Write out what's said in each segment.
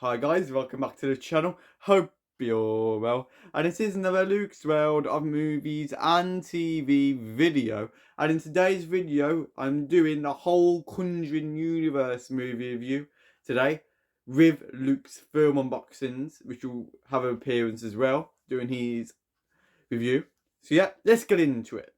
Hi guys, welcome back to the channel. Hope you're well. And this is another Luke's World of Movies and TV video. And in today's video, I'm doing the whole Conjuring universe movie review today with Luke's film unboxings, which will have an appearance as well, doing his review. So yeah, let's get into it.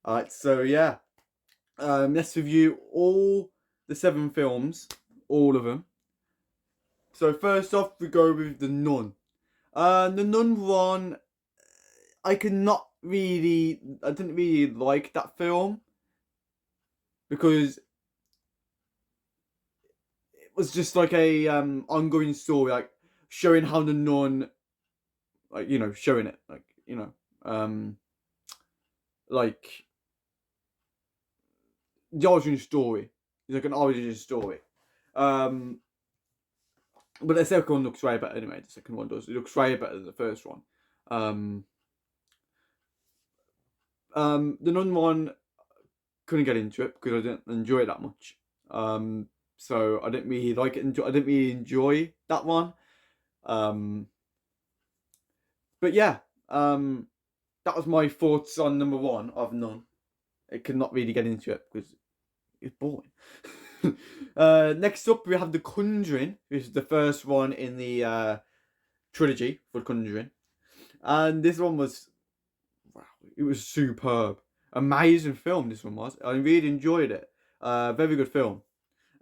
Alright, so yeah, let's review all the 7 films, all of them. So first off, we go with The Nun. The Nun one, I didn't really like that film because it was just like a ongoing story, like showing how the nun, like showing it, like like the origin story. It's like an origin story. But the second one looks way better anyway. The second one does. It looks way better than the first one. The Nun one, couldn't get into it because I didn't enjoy it that much. So I didn't really like it. I didn't really enjoy that one. But yeah, that was my thoughts on number 1 of Nun. I could not really get into it because it's boring. Next up, we have The Conjuring, which is the first one in the trilogy for Conjuring. And this one was, wow, it was superb. Amazing film, this one was. I really enjoyed it. Very good film.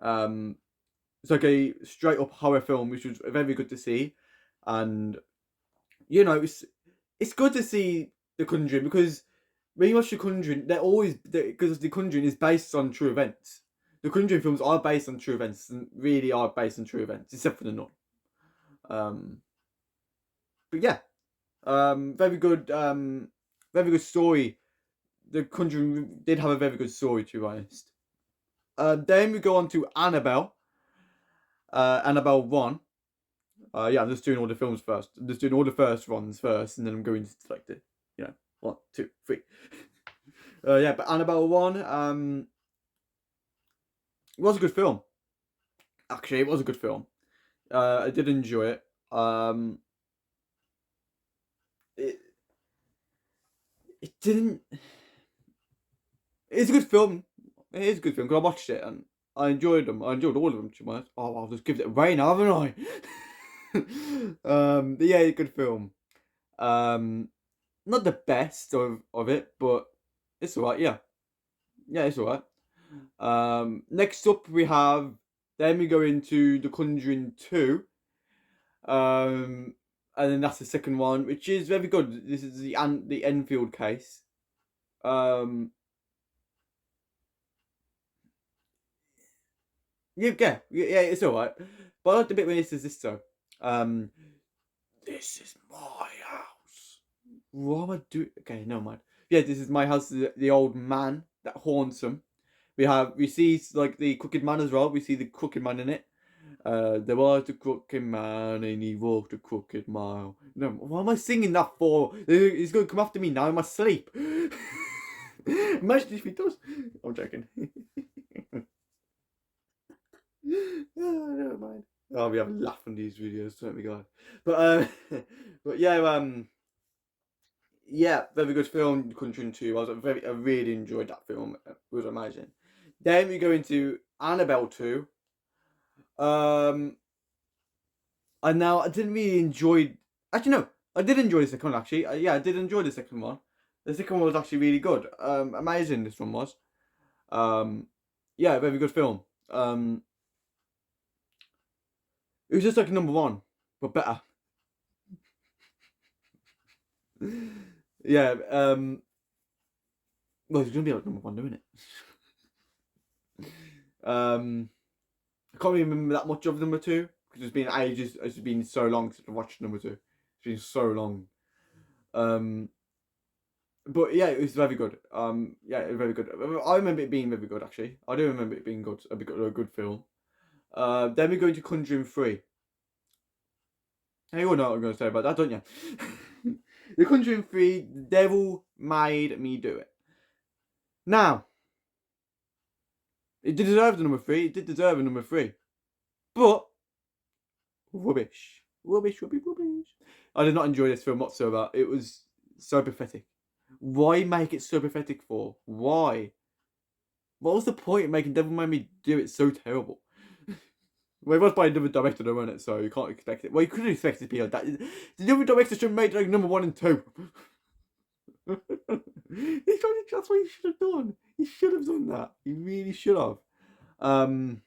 It's like a straight up horror film, which was very good to see. And, it's good to see The Conjuring because when you watch The Conjuring, because The Conjuring is based on true events. The Conjuring films are based on true events and really are based on true events, except for The Nun. But yeah, very good story. The Conjuring did have a very good story, to be honest. Then we go on to Annabelle. Annabelle 1. Yeah, I'm just doing all the films first. I'm just doing all the first ones first, and then I'm going to select it. 1, 2, 3. Yeah, but Annabelle 1, it was a good film. Actually, it was a good film. I did enjoy it. It didn't. It's a good film. It is a good film because I watched it and I enjoyed them. I enjoyed all of them. Oh, I'll just give it away now, haven't I? But yeah, it's a good film. Not the best of it, but it's alright. Yeah, it's alright. Next up we have. Then we go into The Conjuring 2. And then that's the second one, which is very good. This is the Enfield case. Yeah, it's alright. But I like the bit when it says this though. This is my house. What am I doing? Okay, never mind. Yeah, this is my house. The old man that haunts him. We see like the crooked man as well. We see the crooked man in it. There was a crooked man and he walked a crooked mile. No, what am I singing that for? He's going to come after me now in my sleep. Imagine if he does. I'm joking. Oh, never mind. Oh, we have a laugh on these videos, don't we, God? But but yeah, yeah, very good film, Conjuring 2. I really enjoyed that film. It was amazing. Then we go into Annabelle 2. And now I didn't really enjoy. Actually, no, I did enjoy the second one. Actually, yeah, I did enjoy the second one. The second one was actually really good. Amazing. This one was. Yeah, very good film. It was just like number 1, but better. Yeah. Well, it's gonna be like number 1, doing it. I can't really remember that much of number 2. because it's been ages. It's been so long since I watched number 2. It's been so long. But yeah, it was very good. Yeah, it was very good. I remember it being very good, actually. I do remember it being good. A good film. Then we go into Conjuring 3. Hey, you all know what I'm going to say about that, don't you? The Conjuring 3, the devil made me do it. Now, it did deserve the number 3. It did deserve a number 3. But, rubbish. Rubbish. I did not enjoy this film whatsoever. It was so pathetic. Why make it so pathetic for? Why? What was the point of making Devil Made Me Do It so terrible? Well, it was by another director, though, wasn't it? So you can't expect it. Well, you couldn't expect it to be like that. The other director should have made like number 1 and 2. That's what he should have done. He should have done that. He really should have. God.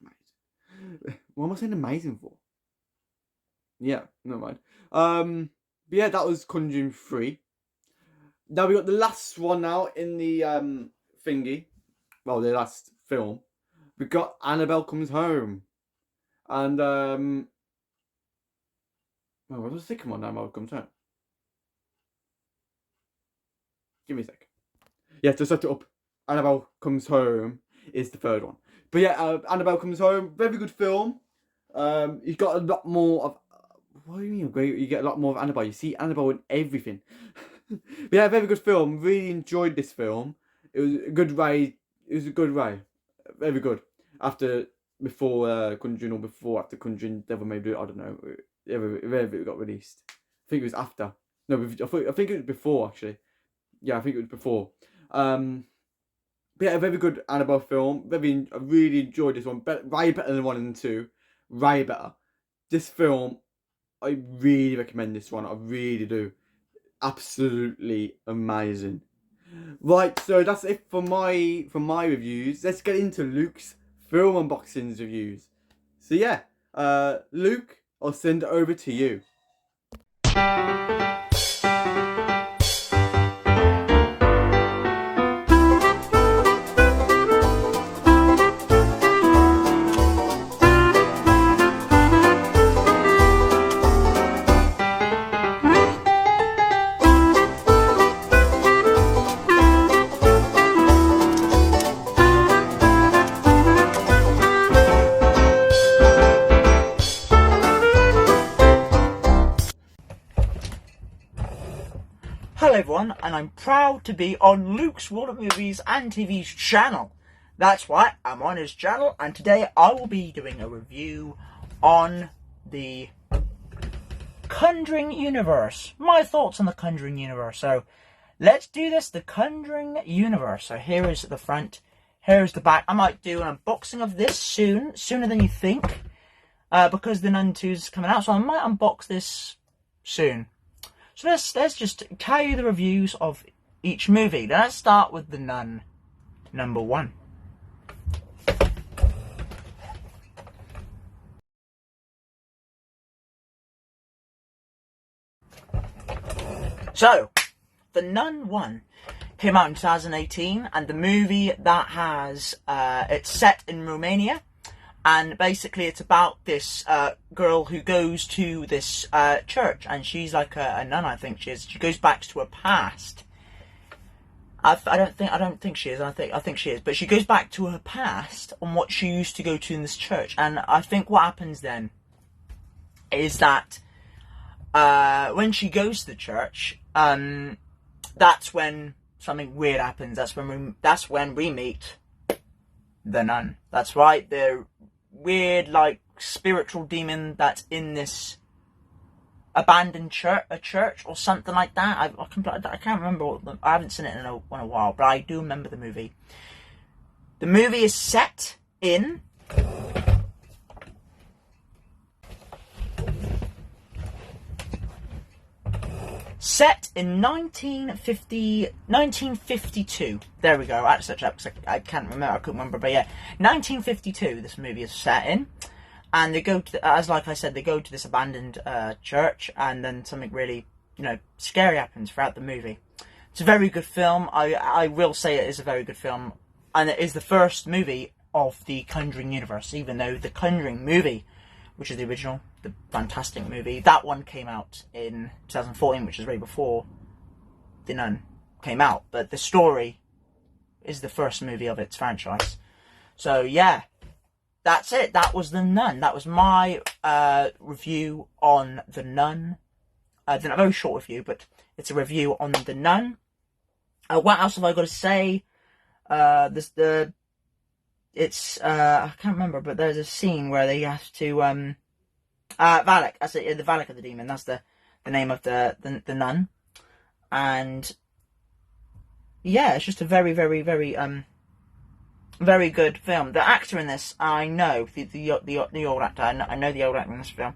Amazing. What am I saying amazing for? Yeah, never mind. But yeah, that was Conjuring 3. Now we got the last one now in the thingy. Well, the last film. We got Annabelle Comes Home. And oh, what was the second one? Annabelle Comes Home. Give me a sec. Yeah, to set it up, Annabelle Comes Home is the third one. But yeah, Annabelle Comes Home, very good film. You got a lot more of. What do you mean great? You get a lot more of Annabelle. You see Annabelle in everything. But yeah, very good film. Really enjoyed this film. It was a good ride. It was a good ride. Very good. Before Conjuring or before after Conjuring, Devil May Do It. I don't know. Wherever it got released. I think it was after. No, I think it was before actually. Yeah, I think it was before. But yeah, a very good Annabelle film. I really enjoyed this one. Way better than 1 and 2. Way better. This film, I really recommend this one. I really do. Absolutely amazing. Right, so that's it for my reviews. Let's get into Luke's film unboxings reviews. So yeah, Luke, I'll send it over to you. Hello everyone, and I'm proud to be on Luke's World of Movies and TV's channel. That's right, I'm on his channel, and today I will be doing a review on the Conjuring universe. My thoughts on the Conjuring universe. So, let's do this, the Conjuring universe. So here is the front, here is the back. I might do an unboxing of this soon, sooner than you think, because the Nun 2 is coming out, so I might unbox this soon. So let's just tell you the reviews of each movie. Let's start with The Nun, number 1. So, The Nun 1 came out in 2018, and the movie that has, it's set in Romania. And basically it's about this girl who goes to this church, and she's like a nun, I think she is. She goes back to her past. I don't think she is. I think she is. But she goes back to her past on what she used to go to in this church. And I think what happens then is that when she goes to the church, that's when something weird happens. That's when we meet the nun. That's right. The weird, like, spiritual demon that's in this abandoned church or something like that. I can't remember. I haven't seen it in a while, but I do remember the movie. The movie is set in Set in 1952. There we go. I can't remember. I couldn't remember, but yeah, 1952. This movie is set in, and they go to, as like I said, they go to this abandoned church, and then something really, scary happens throughout the movie. It's a very good film. I will say it is a very good film, and it is the first movie of the Conjuring universe, even though the Conjuring movie, which is the original, the fantastic movie, that one came out in 2014, which is way before The Nun came out. But the story is the first movie of its franchise. So yeah, that's it. That was The Nun. That was my review on The Nun. It's a very short review, but it's a review on The Nun. What else have I got to say? I can't remember, but there's a scene where they have to Valak. That's it, the Valak of the Demon. That's the name of the nun. And yeah, it's just a very, very, very very good film. The actor in this, I know the old actor. I know the old actor in this film.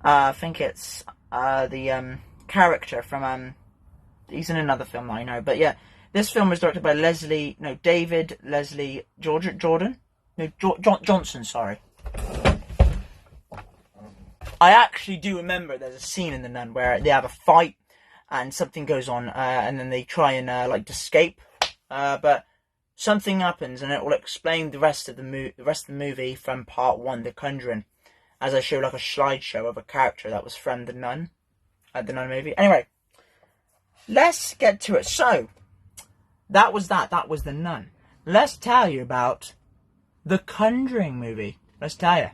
I think it's the character from he's in another film that I know. But yeah, this film was directed by David Leslie Johnson. Sorry. I actually do remember there's a scene in The Nun where they have a fight and something goes on, and then they try and escape, but something happens, and it will explain the rest of the movie from part 1, The Conjuring, as I show like a slideshow of a character that was from The Nun, the Nun movie. Anyway, let's get to it. So that was The Nun. Let's tell you about the Conjuring movie. Let's tell you.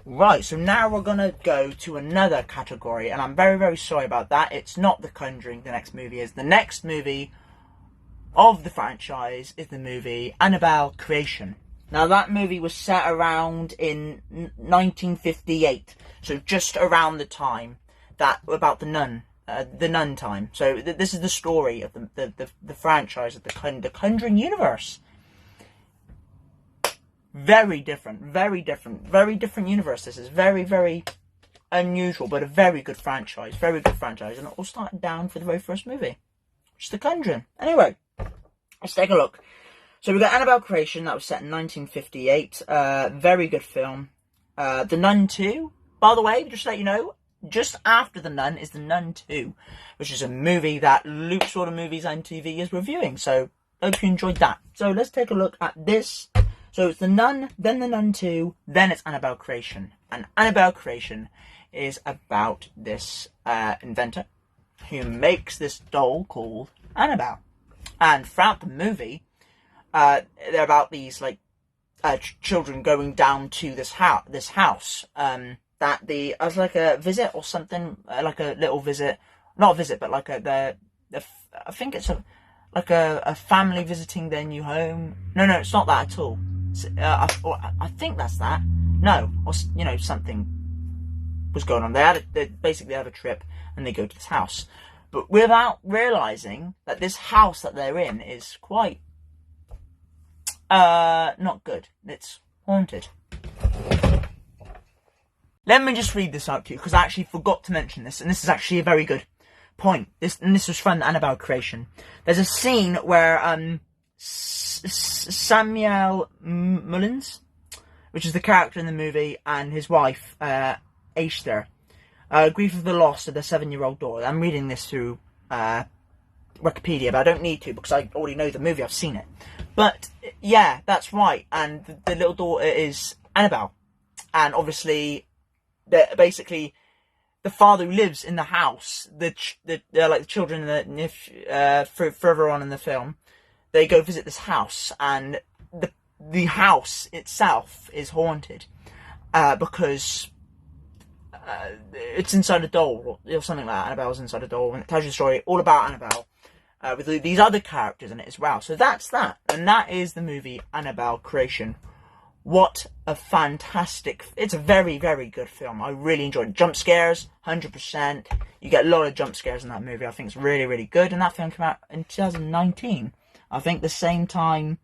Right, so now we're going to go to another category, and I'm very, very sorry about that. It's not The Conjuring, the next movie is. The next movie of the franchise is the movie Annabelle Creation. Now, that movie was set around in 1958, so just around the time about the Nun time. So this is the story of the franchise of the Conjuring universe. Very different universe. This is very, very unusual, but a very good franchise. And it all started down for the very first movie, which is The Conjuring. Anyway, let's take a look. So we got Annabelle Creation, that was set in 1958. Very good film. The Nun 2, by the way, just to let you know, just after The Nun is The Nun 2, which is a movie that Luke Sort of Movies and TV is reviewing. So hope you enjoyed that. So let's take a look at this. So it's The Nun, then The Nun 2, then it's Annabelle Creation. And Annabelle Creation is about this inventor who makes this doll called Annabelle. And throughout the movie, they're about these children going down to this house. As like a visit or something, like a little visit, not a visit, but like I think it's like a family visiting their new home. No, it's not that at all. I think that's that. No, or something was going on. They basically have a trip and they go to this house, but without realizing that this house that they're in is quite not good. It's haunted. Let me just read this out to you, because I actually forgot to mention this, and this is actually a very good point. This was from Annabelle Creation. There's a scene where Samuel Mullins, which is the character in the movie, and his wife, Esther, grieve for the loss of their 7-year-old daughter. I'm reading this through Wikipedia, but I don't need to because I already know the movie, I've seen it. But yeah, that's right, and the little daughter is Annabelle. And obviously, basically, the father who lives in the house, they're like the children further on in the film, they go visit this house, and the house itself is haunted because it's inside a doll or something like that. Annabelle's inside a doll, and it tells you a story all about Annabelle with these other characters in it as well. So that's that, and that is the movie Annabelle Creation. What a fantastic... It's a very, very good film. I really enjoyed it. Jump scares, 100%. You get a lot of jump scares in that movie. I think it's really, really good. And that film came out in 2019. I think the same time...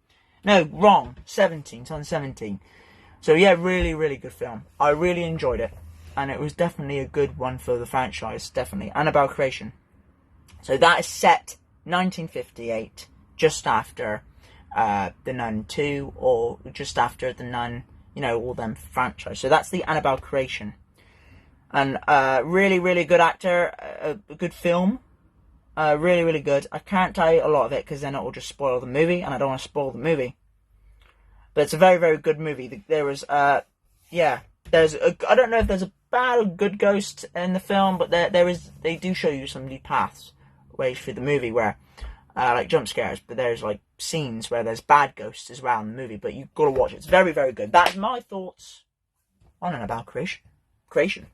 No, wrong. 2017. So yeah, really, really good film. I really enjoyed it. And it was definitely a good one for the franchise. Definitely. Annabelle Creation. So that is set 1958, just after... The Nun 2, or just after The Nun, all them franchise. So that's the Annabelle Creation. And really, really good actor, a good film. Really, really good. I can't tell you a lot of it because then it will just spoil the movie, and I don't want to spoil the movie. But it's a very, very good movie. There was, I don't know if there's a bad or good ghost in the film, but they do show you some new ways through the movie where, like jump scares, but there's like scenes where there's bad ghosts as well in the movie, but you've got to watch it. It's very, very good. That's my thoughts on Annabelle Creation.